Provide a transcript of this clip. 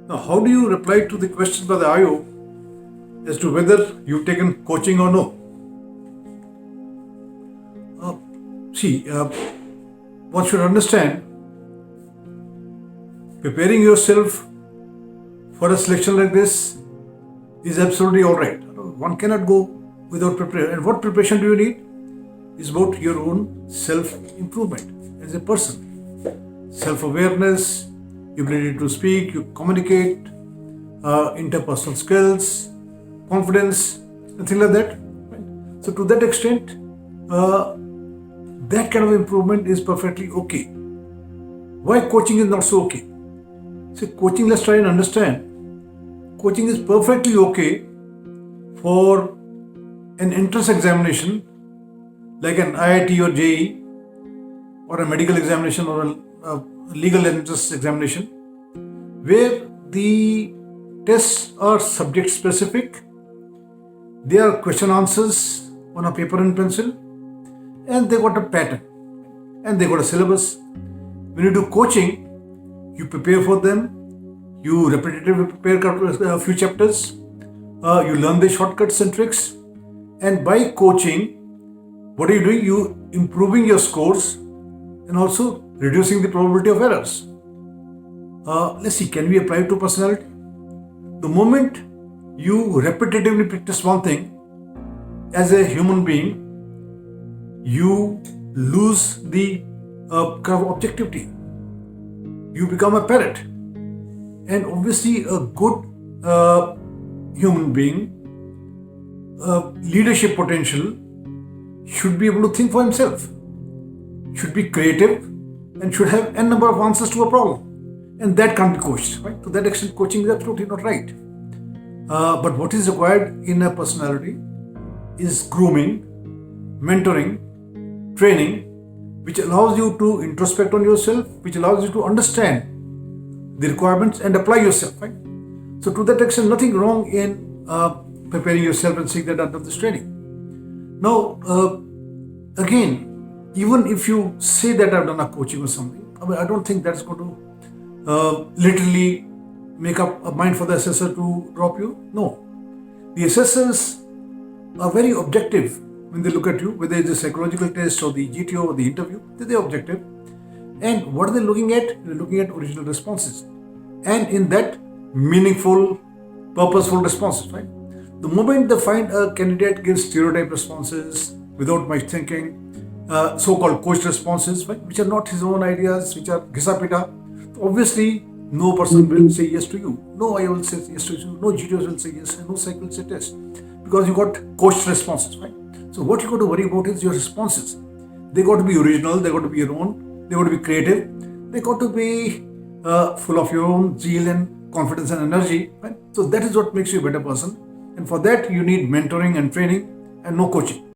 Now, how do you reply to the question by the IO as to whether you've taken coaching or no? One should understand, preparing yourself for a selection like this is absolutely all right. One cannot go without preparation. And what preparation do you need? It's about your own self-improvement as a person. Self-awareness, ability to speak, you communicate, interpersonal skills, confidence, and things like that. So to that extent, that kind of improvement is perfectly okay. Why coaching is not so okay? See, coaching, let's try and understand. Coaching is perfectly okay for an entrance examination like an IIT or JEE, or a medical examination, or a legal entrance examination, where the tests are subject specific. They are question answers on a paper and pencil, and they got a pattern and they got a syllabus. When you do coaching, you prepare for them, you repetitively prepare a few chapters, you learn the shortcuts and tricks, and by coaching, what are you doing? You improving your scores and also reducing the probability of errors. Let's see, can we apply it to personality? The moment you repetitively practice one thing as a human being, you lose the kind of objectivity. You become a parrot. And obviously, a good human being, leadership potential, should be able to think for himself, should be creative, and should have n number of answers to a problem. And that can't be coached. Right? To that extent, coaching is absolutely not right. But what is required in a personality is grooming, mentoring, training, which allows you to introspect on yourself, which allows you to understand the requirements and apply yourself. Right? So to that extent, nothing wrong in preparing yourself and seeing that out of this training. Now, again, even if you say that I've done a coaching or something, I don't think that's going to literally make up a mind for the assessor to drop you. No. The assessors are very objective when they look at you, whether it's a psychological test or the GTO or the interview, they're objective. And what are they looking at? They're looking at original responses. And in that, meaningful, purposeful responses, right? The moment they find a candidate gives stereotype responses without much thinking, so-called coached responses, right, which are not his own ideas, which are ghisa-pita, obviously no person will say yes to you. No I will say yes to you. No GTOs will say yes, and no psych will say yes, because you got coached responses, right? So what you got to worry about is your responses. They got to be original. They got to be your own. They got to be creative. They got to be full of your own zeal and confidence and energy, right? So that is what makes you a better person. And for that, you need mentoring and training and no coaching.